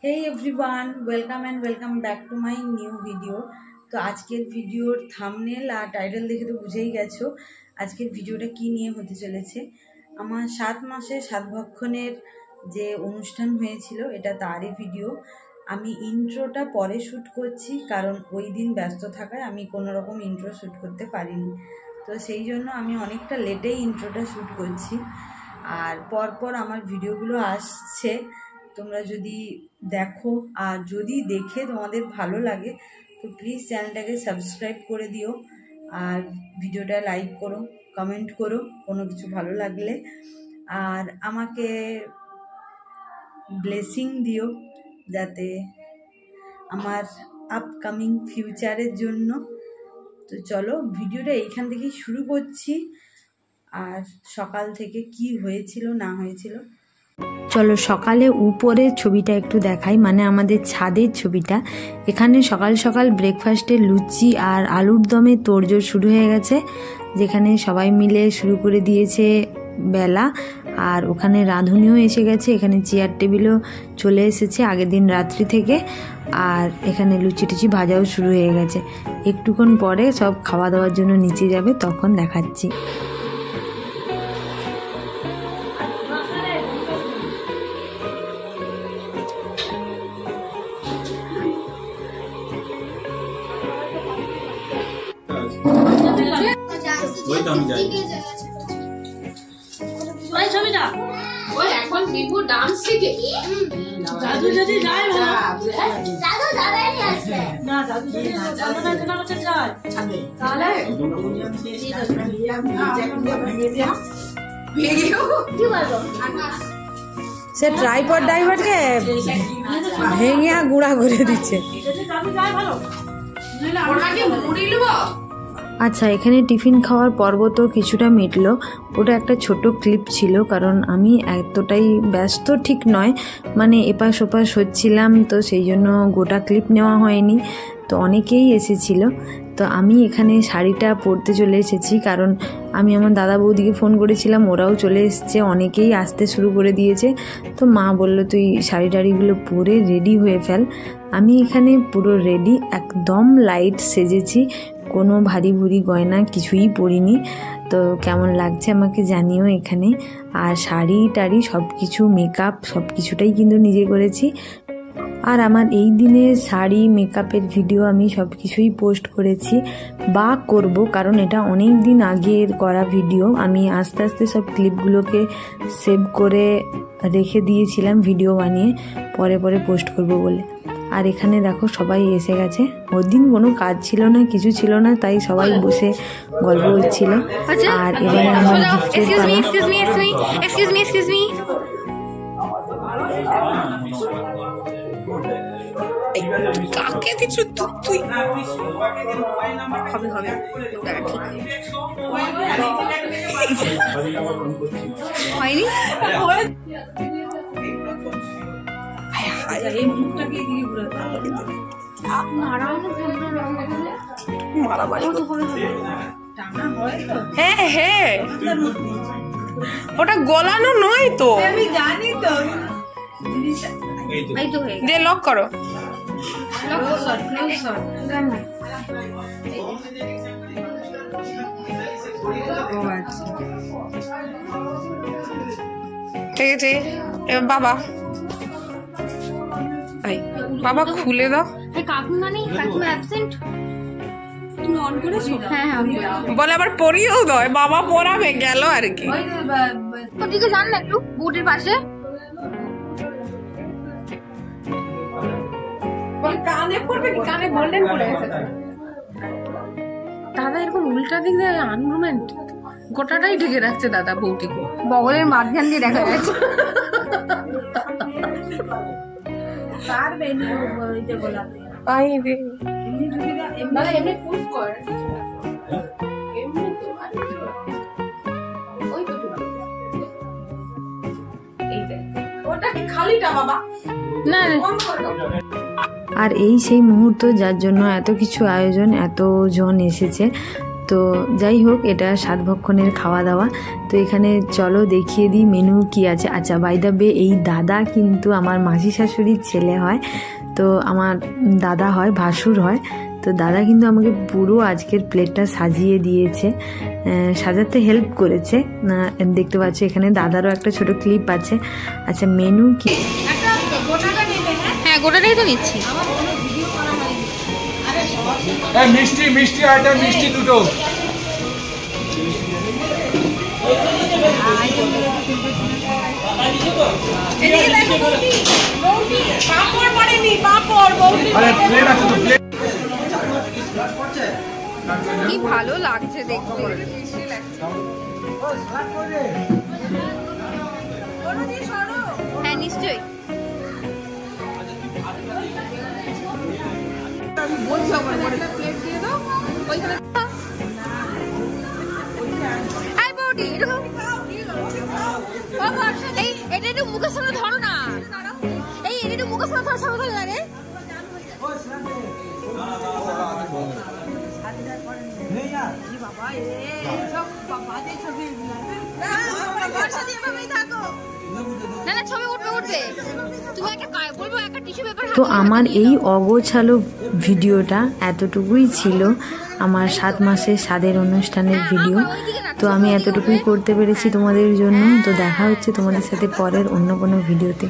Hey everyone, welcome and welcome back to my new video. তো আজকের ভিডিওর thumbnail আর title দেখে তো বুঝেই গেছো আজকের ভিডিওটা কি নিয়ে হতে চলেছে। আমার 7 মাসে 7 ভক্ষণের যে অনুষ্ঠান হয়েছিল এটা তারই ভিডিও। আমি ইন্ট্রোটা পরে শ্যুট করছি কারণ ওই দিন ব্যস্ত থাকায় আমি কোনো রকম ইন্ট্রো শ্যুট করতে পারিনি, তো সেই জন্য আমি অনেকটা লেটেই ইন্ট্রোটা শ্যুট করছি। আর পরপর আমার ভিডিওগুলো আসছে, তোমরা যদি দেখো আর যদি দেখে তোমাদের ভালো লাগে তো প্লিজ চ্যানেলটাকে সাবস্ক্রাইব করে দিও আর ভিডিওটা লাইক করো, কমেন্ট করো কোনো কিছু ভালো লাগলে, আর আমাকে ব্লেসিং দিও যাতে আমার আপকামিং ফিউচারের জন্য। তো চলো ভিডিওটা এইখান থেকেই শুরু করছি আর সকাল থেকে কি হয়েছিল না হয়েছিল। চলো সকালে উপরের ছবিটা একটু দেখাই, মানে আমাদের ছাদের ছবিটা। এখানে সকাল সকাল ব্রেকফাস্টে লুচি আর আলুর দমে তোড়জোড় শুরু হয়ে গেছে, যেখানে সবাই মিলে শুরু করে দিয়েছে বেলা। আর ওখানে রাঁধুনিও এসে গেছে, এখানে চেয়ার টেবিলও চলে এসেছে আগের দিন রাত্রি থেকে, আর এখানে লুচি টুচি ভাজাও শুরু হয়ে গেছে। একটুক্ষণ পরে সব খাওয়া দাওয়ার জন্য নিচে যাবে, তখন দেখাচ্ছি। এখন বিভু ডান্স শিখে দাদু যদি যায় দাদু দাদাই আসবে না, দাদু যদি দাদু না জানা হচ্ছে যায় তাহলে কি বলবো সে ট্রাইপড ড্রাইভারকে ভেঙে গুঁড়া করে দিচ্ছে। আচ্ছা, এখানে টিফিন খাওয়ার পর্ব তো কিছুটা মিটলো, ওটা একটা ছোট ক্লিপ ছিল কারণ আমি এতটাই ব্যস্ত ঠিক নয়, মানে এপাশ ওপাশ হচ্ছিলাম, তো সেই জন্য গোটা ক্লিপ নেওয়া হয়নি। তো অনেকেই এসেছিল, তো আমি এখানে শাড়িটা পরতে চলে এসেছি কারণ আমি আমার দাদা বৌদিকে ফোন করেছিলাম, ওরাও চলে এসছে, অনেকেই আসতে শুরু করে দিয়েছে। তো মা বলল তুই শাড়ি টাড়িগুলো পরে রেডি হয়ে ফেল। আমি এখানে পুরো রেডি, একদম লাইট সেজেছি, কোনো ভারী ভুরি গয়না কিছুই পরিনি। তো কেমন লাগছে আমাকে জানিও এখানে। আর শাড়ি টাড়ি সব কিছু, মেকআপ সব কিছুটাই কিন্তু নিজে করেছি। আর আমার এই দিনের শাড়ি মেকআপের ভিডিও আমি সব কিছুই পোস্ট করেছি বা করব, কারণ এটা অনেক দিন আগের করা ভিডিও। আমি আস্তে আস্তে সব ক্লিপগুলোকে সেভ করে রেখে দিয়েছিলাম ভিডিও বানিয়ে, পরে পরে পোস্ট করব বলে। আর এখানে দেখো সবাই এসে গেছে, ওর দিন কোনো কাজ ছিল না, কিছু ছিল না, তাই সবাই বসে গল্প হচ্ছিল। আর এবারে আমার গিফটের পালা। কাকে দিচ্ছ তুই? হবে হবে হয়নি। হ্যাঁ হ্যাঁ, ওটা গলানো নয় তো, আমি জানি তো। দে লক করো। ঠিক আছে, এবার বাবা বাবা খুলে দাও। কাকিমা নেই, কাকিমা অ্যাবসেন্ট। তুমি অন করেছো? হ্যাঁ হ্যাঁ বলে আবার পরিয়েও দেয়, বাবা পরাবে গেল আর কি। ওদিকে যান না একটু, বুটের পাশে। কানে পড়বে কি? কানে গোল্ডেন পড়ে গেছে দাদা, এরকম উল্টা দিক দিয়ে আনরোম্যান্টিক, গোটাটাই ঢেকে রাখছে দাদা বউটিকে, বগলের মাঝখান দিয়ে দেখা যাচ্ছে। ওটা কি খালিটা বাবা? না আর এই সেই মুহূর্ত যার জন্য এত কিছু আয়োজন, এত জন এসেছে। তো যাই হোক, এটা 7 ভক্ষণের খাওয়া দাওয়া। তো এখানে চলো দেখিয়ে দিই মেনু কি আছে। আচ্ছা, বাই দ্য বে, এই দাদা কিন্তু আমার মাসি শাশুড়ির ছেলে হয়, তো আমার দাদা হয়, ভাসুর হয়। তো দাদা কিন্তু আমাকে পুরো আজকের প্লেটটা সাজিয়ে দিয়েছে, সাজাতে হেল্প করেছে। দেখতে পাচ্ছ এখানে দাদারও একটা ছোট ক্লিপ আছে। আচ্ছা, মেনু কি? হ্যাঁ, গোটাটাই তো নিচ্ছি। মিষ্টি মিষ্টি আইটেম, মিষ্টি দুটো। কি ভালো লাগছে দেখতে। হ্যাঁ, নিশ্চয়ই। এটা একটু মুখের সামনে ধরো না, এই এটা একটু মুখের সামনে ধরো, সামনে ধরে রে। তো আমার এই অগোছালো ভিডিওটা এতটুকুই ছিল, আমার 7 মাসের স্বাদের অনুষ্ঠানের ভিডিও। তো আমি এতটুকুই করতে পেরেছি তোমাদের জন্য। তো দেখা হচ্ছে তোমাদের সাথে পরের অন্য কোনো ভিডিওতে।